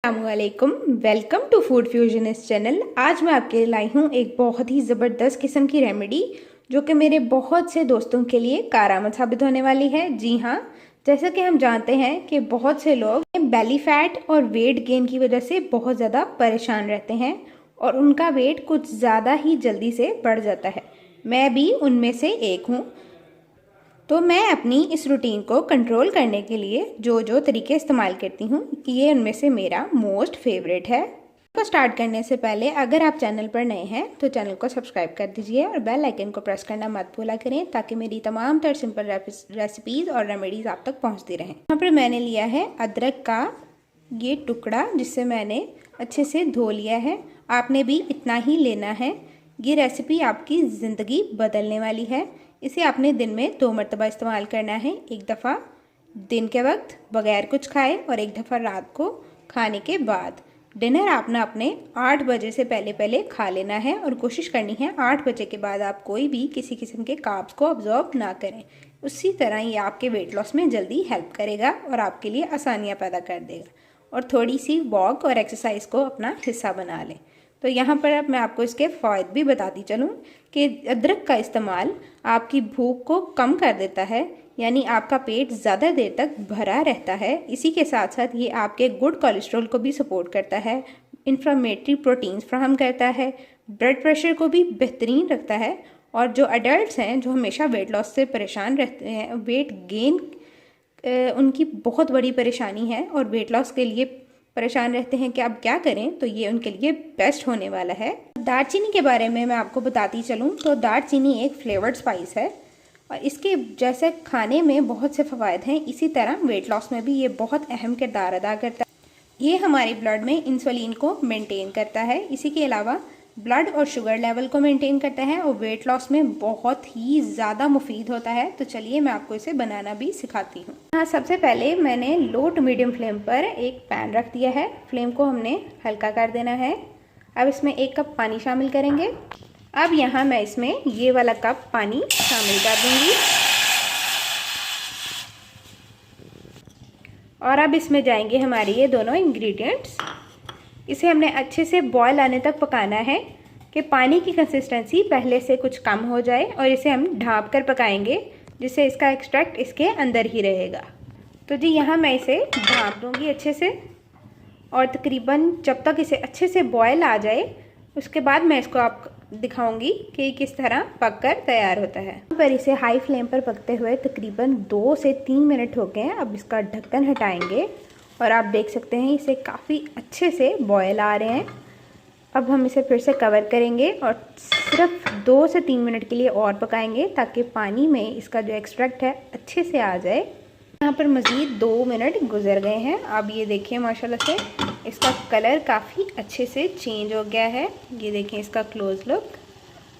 अस्सलामुअलैकुम, welcome to food फ्यूजनिस्ट channel. आज मैं आपके लिए लाई हूँ एक बहुत ही ज़बरदस्त किस्म की रेमेडी जो कि मेरे बहुत से दोस्तों के लिए कारआमद साबित होने वाली है। जी हाँ, जैसा कि हम जानते हैं कि बहुत से लोग बेली फैट और वेट गेन की वजह से बहुत ज़्यादा परेशान रहते हैं और उनका वेट कुछ ज़्यादा ही जल्दी से बढ़ जाता है। मैं भी उनमें से एक हूँ। तो मैं अपनी इस रूटीन को कंट्रोल करने के लिए जो जो तरीके इस्तेमाल करती हूँ, ये उनमें से मेरा मोस्ट फेवरेट है। तो स्टार्ट करने से पहले अगर आप चैनल पर नए हैं तो चैनल को सब्सक्राइब कर दीजिए और बेल आइकन को प्रेस करना मत भूला करें ताकि मेरी तमाम तर सिंपल रेसिपीज़ और रेमेडीज़ आप तक पहुँचती रहें। यहाँ पर मैंने लिया है अदरक का ये टुकड़ा, जिससे मैंने अच्छे से धो लिया है। आपने भी इतना ही लेना है। ये रेसिपी आपकी ज़िंदगी बदलने वाली है। इसे आपने दिन में 2 मरतबा इस्तेमाल करना है। एक दफ़ा दिन के वक्त बगैर कुछ खाए और एक दफ़ा रात को खाने के बाद। डिनर आपने अपने 8 बजे से पहले खा लेना है और कोशिश करनी है 8 बजे के बाद आप कोई भी किसी किस्म के कार्ब्स को अब्जॉर्ब ना करें। उसी तरह ये आपके वेट लॉस में जल्दी हेल्प करेगा और आपके लिए आसानियाँ पैदा कर देगा। और थोड़ी सी वॉक और एक्सरसाइज को अपना हिस्सा बना लें। तो यहाँ पर अब मैं आपको इसके फ़ायदे भी बताती चलूँ कि अदरक का इस्तेमाल आपकी भूख को कम कर देता है, यानी आपका पेट ज़्यादा देर तक भरा रहता है। इसी के साथ साथ ये आपके गुड कोलेस्ट्रॉल को भी सपोर्ट करता है, इन्फ्लेमेटरी प्रोटीन्स फ्राहम करता है, ब्लड प्रेशर को भी बेहतरीन रखता है। और जो अडल्ट्स हैं जो हमेशा वेट लॉस से परेशान रहते हैं, वेट गेन उनकी बहुत बड़ी परेशानी है और वेट लॉस के लिए परेशान रहते हैं कि अब क्या करें, तो ये उनके लिए बेस्ट होने वाला है। दालचीनी के बारे में मैं आपको बताती चलूँ तो दालचीनी एक फ्लेवर्ड स्पाइस है और इसके जैसे खाने में बहुत से फ़वाद हैं, इसी तरह वेट लॉस में भी ये बहुत अहम किरदार अदा करता है। ये हमारे ब्लड में इंसुलिन को मेंटेन करता है। इसी के अलावा ब्लड और शुगर लेवल को मेंटेन करता है और वेट लॉस में बहुत ही ज़्यादा मुफीद होता है। तो चलिए मैं आपको इसे बनाना भी सिखाती हूँ। हाँ, सबसे पहले मैंने लो टू मीडियम फ्लेम पर एक पैन रख दिया है। फ्लेम को हमने हल्का कर देना है। अब इसमें 1 कप पानी शामिल करेंगे। अब यहाँ मैं इसमें ये वाला कप पानी शामिल कर दूँगी और अब इसमें जाएंगे हमारे ये दोनों इंग्रेडिएंट्स। इसे हमने अच्छे से बॉयल आने तक पकाना है कि पानी की कंसिस्टेंसी पहले से कुछ कम हो जाए और इसे हम ढाँप कर पकाएंगे, जिससे इसका एक्सट्रैक्ट इसके अंदर ही रहेगा। तो जी यहाँ मैं इसे ढाँप दूँगी अच्छे से और तकरीबन जब तक इसे अच्छे से बॉयल आ जाए उसके बाद मैं इसको आप दिखाऊंगी कि किस तरह पककर तैयार होता है। पर इसे हाई फ्लेम पर पकते हुए तकरीबन 2 से 3 मिनट हो गए हैं। अब इसका ढक्कन हटाएंगे और आप देख सकते हैं इसे काफ़ी अच्छे से बॉयल आ रहे हैं। अब हम इसे फिर से कवर करेंगे और सिर्फ 2 से 3 मिनट के लिए और पकाएंगे ताकि पानी में इसका जो एक्सट्रैक्ट है अच्छे से आ जाए। यहाँ पर मज़ीद 2 मिनट गुजर गए हैं। अब ये देखिए माशाल्लाह से इसका कलर काफ़ी अच्छे से चेंज हो गया है। ये देखें इसका क्लोज लुक,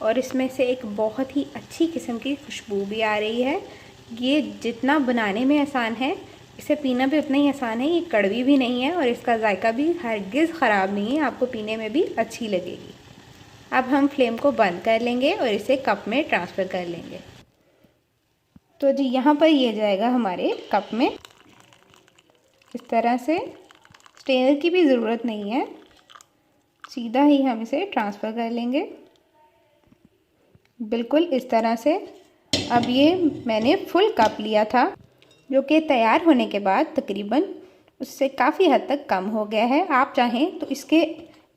और इसमें से एक बहुत ही अच्छी किस्म की खुशबू भी आ रही है। ये जितना बनाने में आसान है, इसे पीना भी उतना ही आसान है। ये कड़वी भी नहीं है और इसका जायका भी हरगिज़ ख़राब नहीं है, आपको पीने में भी अच्छी लगेगी। अब हम फ्लेम को बंद कर लेंगे और इसे कप में ट्रांसफ़र कर लेंगे। तो जी यहाँ पर ये जाएगा हमारे कप में। इस तरह से स्ट्रेनर की भी ज़रूरत नहीं है, सीधा ही हम इसे ट्रांसफ़र कर लेंगे बिल्कुल इस तरह से। अब ये मैंने फुल कप लिया था जो कि तैयार होने के बाद तकरीबन उससे काफ़ी हद तक कम हो गया है। आप चाहें तो इसके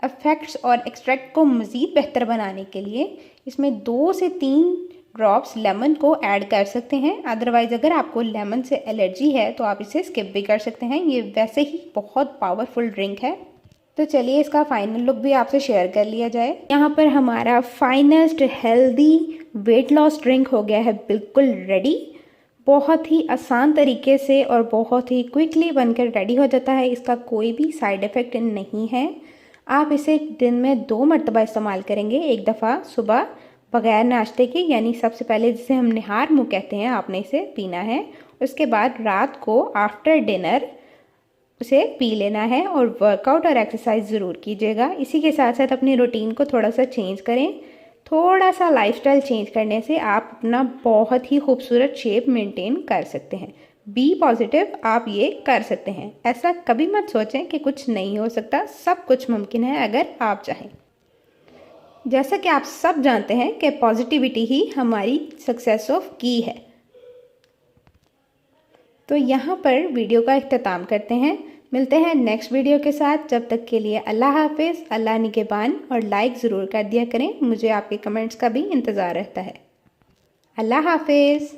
इफ़ेक्ट्स और एक्सट्रैक्ट को मज़ीद बेहतर बनाने के लिए इसमें 2 से 3 ड्रॉप्स लेमन को ऐड कर सकते हैं। अदरवाइज़ अगर आपको लेमन से एलर्जी है तो आप इसे स्किप भी कर सकते हैं। ये वैसे ही बहुत पावरफुल ड्रिंक है। तो चलिए इसका फाइनल लुक भी आपसे शेयर कर लिया जाए। यहाँ पर हमारा finest healthy weight loss drink हो गया है बिल्कुल रेडी। बहुत ही आसान तरीके से और बहुत ही क्विकली बनकर रेडी हो जाता है। इसका कोई भी साइड इफ़ेक्ट नहीं है। आप इसे दिन में 2 मरतबा इस्तेमाल करेंगे। एक दफ़ा सुबह बगैर नाश्ते के, यानी सबसे पहले जिसे हम निहार मुँह कहते हैं, आपने इसे पीना है। उसके बाद रात को आफ्टर डिनर उसे पी लेना है और वर्कआउट और एक्सरसाइज ज़रूर कीजिएगा। इसी के साथ साथ अपनी रूटीन को थोड़ा सा चेंज करें। थोड़ा सा लाइफस्टाइल चेंज करने से आप अपना बहुत ही खूबसूरत शेप मेंटेन कर सकते हैं। बी पॉजिटिव, आप ये कर सकते हैं। ऐसा कभी मत सोचें कि कुछ नहीं हो सकता, सब कुछ मुमकिन है अगर आप चाहें। जैसा कि आप सब जानते हैं कि पॉजिटिविटी ही हमारी सक्सेस ऑफ की है। तो यहाँ पर वीडियो का इख्तिताम करते हैं। मिलते हैं नेक्स्ट वीडियो के साथ। जब तक के लिए अल्लाह हाफिज़, अल्लाह निगहबान। और लाइक ज़रूर कर दिया करें, मुझे आपके कमेंट्स का भी इंतज़ार रहता है। अल्लाह हाफिज़।